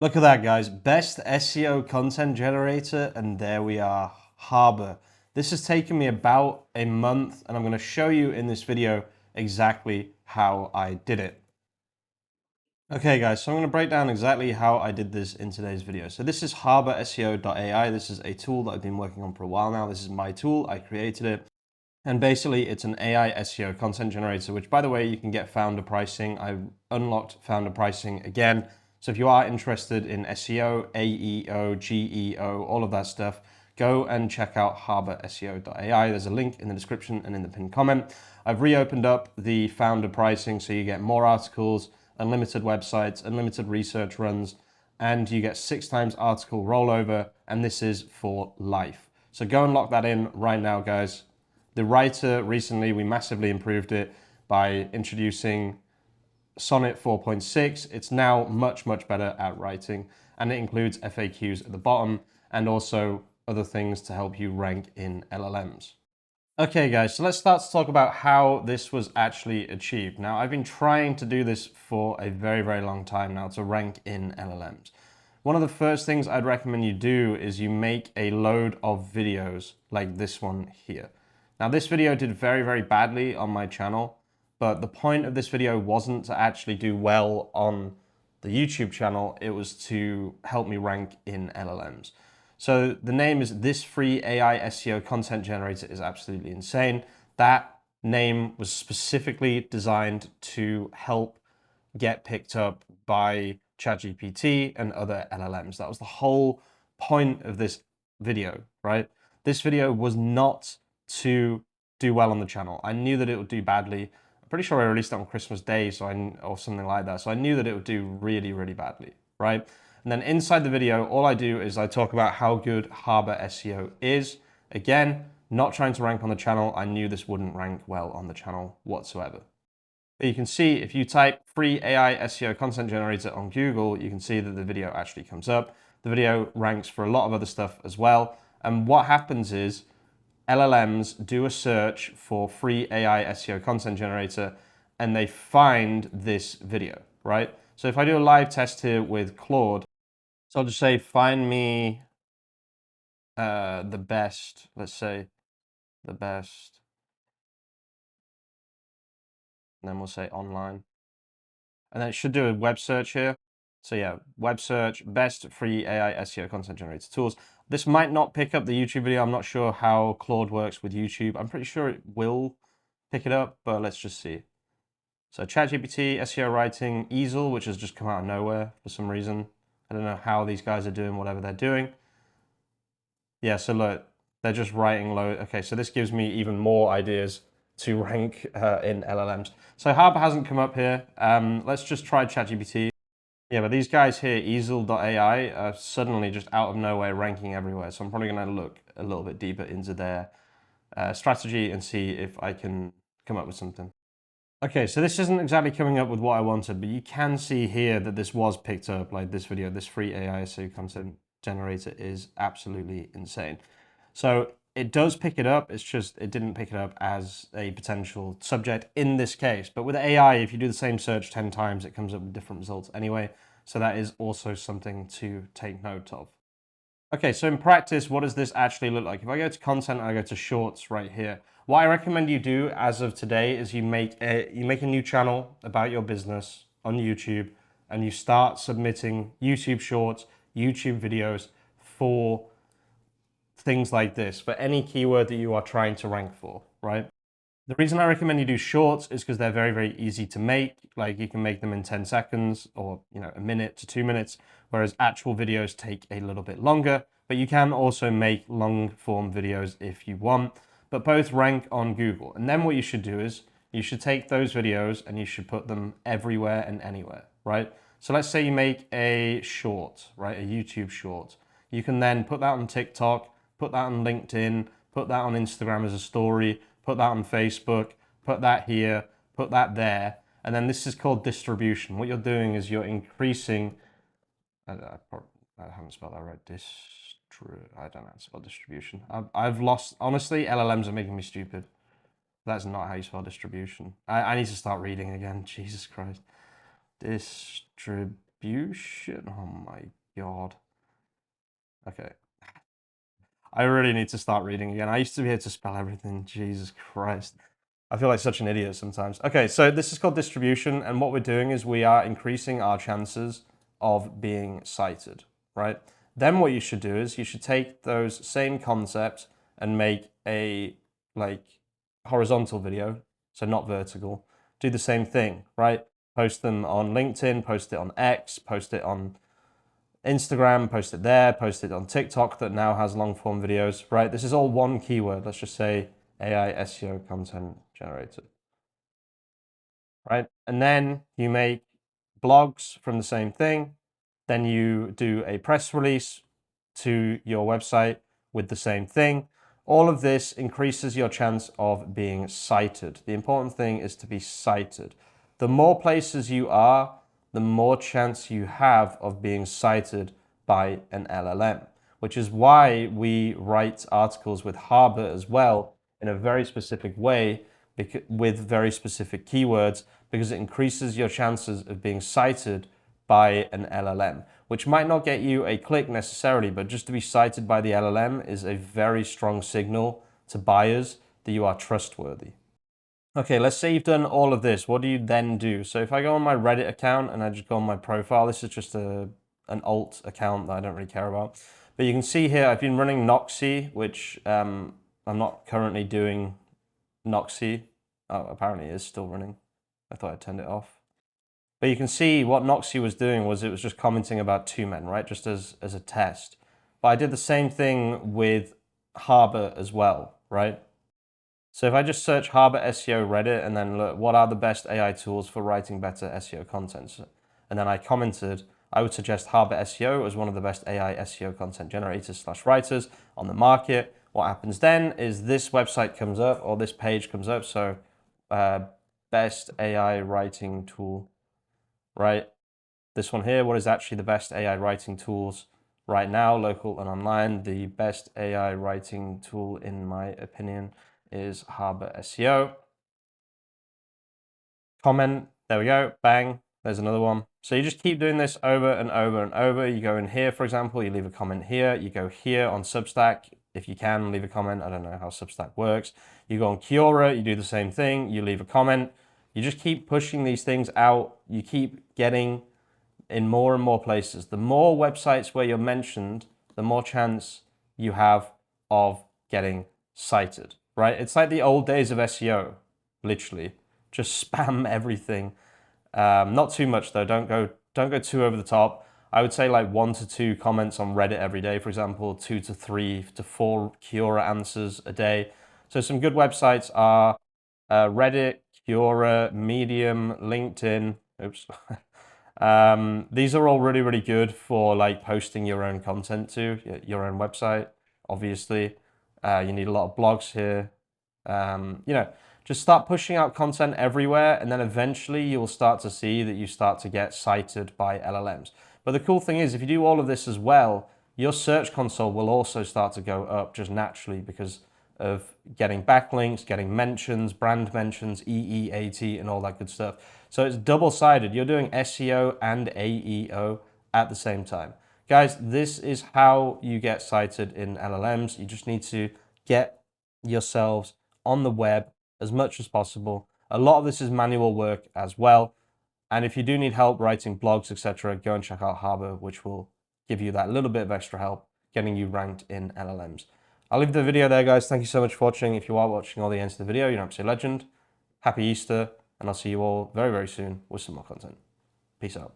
Look at that, guys. Best SEO content generator, and there we are, Harbor. This has taken me about a month, and I'm going to show you in this video exactly how I did it. Okay, guys, so I'm going to break down exactly how I did this in today's video. So this is HarborSEO.ai. This is a tool that I've been working on for a while now. This is my tool. I created it. And basically, it's an AI SEO content generator, which, by the way, you can get founder pricing. I've unlocked founder pricing again. So if you are interested in SEO, AEO, GEO, all of that stuff, go and check out HarborSEO.ai. There's a link in the description and in the pinned comment. I've reopened up the founder pricing, so you get more articles, unlimited websites, unlimited research runs, and you get 6 times article rollover, and this is for life. So go and lock that in right now, guys. The writer, recently, we massively improved it by introducing Sonnet 4.6. It's now much, much better at writing, and it includes FAQs at the bottom and also other things to help you rank in LLMs. Okay, guys, so let's start to talk about how this was actually achieved. Now, I've been trying to do this for a very, very long time now to rank in LLMs. One of the first things I'd recommend you do is you make a load of videos like this one here. Now, this video did very, very badly on my channel, but the point of this video wasn't to actually do well on the YouTube channel. It was to help me rank in LLMs. So the name is This Free AI SEO Content Generator is absolutely insane. That name was specifically designed to help get picked up by ChatGPT and other LLMs. That was the whole point of this video, right? This video was not to do well on the channel. I knew that it would do badly. I'm pretty sure I released it on Christmas Day, or something like that. So I knew that it would do really, really badly, right? And then inside the video, all I do is I talk about how good Harbor SEO is. Again, not trying to rank on the channel. I knew this wouldn't rank well on the channel whatsoever. But you can see if you type free AI SEO content generator on Google, you can see that the video actually comes up. The video ranks for a lot of other stuff as well. And what happens is LLMs do a search for free AI SEO content generator and they find this video, right? So if I do a live test here with Claude, so I'll just say, find me the best, let's say the best, and then we'll say online. And then it should do a web search here. So yeah, web search, best free AI SEO content generator tools. This might not pick up the YouTube video. I'm not sure how Claude works with YouTube. I'm pretty sure it will pick it up, but let's just see. So ChatGPT, SEO writing, Easel, which has just come out of nowhere for some reason. I don't know how these guys are doing whatever they're doing. Yeah, so look, they're just writing low. Okay, so this gives me even more ideas to rank in LLMs. So Harbor hasn't come up here. Let's just try ChatGPT. Yeah, but these guys here, Easel.ai, are suddenly just out of nowhere ranking everywhere. So I'm probably going to look a little bit deeper into their strategy and see if I can come up with something. Okay, so this isn't exactly coming up with what I wanted, but you can see here that this was picked up, like this video, this free AI SEO content generator is absolutely insane. So it does pick it up, it's just it didn't pick it up as a potential subject in this case. But with AI, if you do the same search 10 times, it comes up with different results anyway. So that is also something to take note of. Okay, so in practice, what does this actually look like? If I go to content, I go to shorts right here. What I recommend you do as of today is you make a new channel about your business on YouTube and you start submitting YouTube shorts, YouTube videos for things like this, for any keyword that you are trying to rank for, right? The reason I recommend you do shorts is because they're very, very easy to make. Like you can make them in 10 seconds or, a minute to 2 minutes, whereas actual videos take a little bit longer, but you can also make long form videos if you want, but both rank on Google. And then what you should do is you should take those videos and you should put them everywhere and anywhere, right? So let's say you make a short, right? A YouTube short. You can then put that on TikTok, put that on LinkedIn, put that on Instagram as a story, put that on Facebook, put that here, put that there. And then this is called distribution. What you're doing is you're increasing, I haven't spelled that right, I don't know how to spell distribution. I've lost, honestly, LLMs are making me stupid. That's not how you spell distribution. I need to start reading again, Jesus Christ. Distribution. distribution. Oh my God. Okay. I really need to start reading again. I used to be able to spell everything. Jesus Christ. I feel like such an idiot sometimes. Okay, so this is called distribution, and what we're doing is we are increasing our chances of being cited, right? Then what you should do is you should take those same concepts and make a like horizontal video, so not vertical. Do the same thing, right? Post them on LinkedIn, post it on X, post it on Instagram, post it there, post it on TikTok that now has long form videos, right? This is all one keyword. Let's just say AI SEO content generator, right? And then you make blogs from the same thing. Then you do a press release to your website with the same thing. All of this increases your chance of being cited. The important thing is to be cited. The more places you are, the more chance you have of being cited by an LLM, which is why we write articles with Harbor as well in a very specific way with very specific keywords, because it increases your chances of being cited by an LLM, which might not get you a click necessarily, but just to be cited by the LLM is a very strong signal to buyers that you are trustworthy. Okay, let's say you've done all of this. What do you then do? So if I go on my Reddit account and I just go on my profile, this is just an alt account that I don't really care about. But you can see here, I've been running Noxy, which I'm not currently doing Noxy. Oh, apparently it is still running. I thought I turned it off. But you can see what Noxy was doing was it was just commenting about two men, right? Just as a test. But I did the same thing with Harbor as well, right? So if I just search HarborSEO Reddit and then look, what are the best AI tools for writing better SEO content? And then I commented, I would suggest HarborSEO as one of the best AI SEO content generators / writers on the market. What happens then is this website comes up, or this page comes up. So best AI writing tool, right? This one here, what is actually the best AI writing tools right now, local and online? The best AI writing tool, in my opinion, is HarborSEO. Comment, there we go, bang, there's another one. So you just keep doing this over and over and over. You go in here, for example, you leave a comment here, you go here on Substack, if you can, leave a comment. I don't know how Substack works. You go on Quora, you do the same thing, you leave a comment. You just keep pushing these things out. You keep getting in more and more places. The more websites where you're mentioned, the more chance you have of getting cited, right? It's like the old days of SEO, literally. Just spam everything. Not too much though. Don't go too over the top. I would say like 1 to 2 comments on Reddit every day, for example, 2 to 3 to 4 Quora answers a day. So some good websites are Reddit, Quora, Medium, LinkedIn. Oops. These are all really, really good for like posting your own content to your own website. Obviously, you need a lot of blogs here. You know, just start pushing out content everywhere, and then eventually you will start to see that you start to get cited by LLMs. But the cool thing is, if you do all of this as well, your search console will also start to go up just naturally because of getting backlinks, getting mentions, brand mentions, EEAT, and all that good stuff. So it's double-sided. You're doing SEO and AEO at the same time. Guys, this is how you get cited in LLMs. You just need to get yourselves on the web as much as possible. A lot of this is manual work as well. And if you do need help writing blogs, etc., go and check out Harbor, which will give you that little bit of extra help getting you ranked in LLMs. I'll leave the video there, guys. Thank you so much for watching. If you are watching all the ends of the video, you're an absolute legend. Happy Easter, and I'll see you all very, very soon with some more content. Peace out.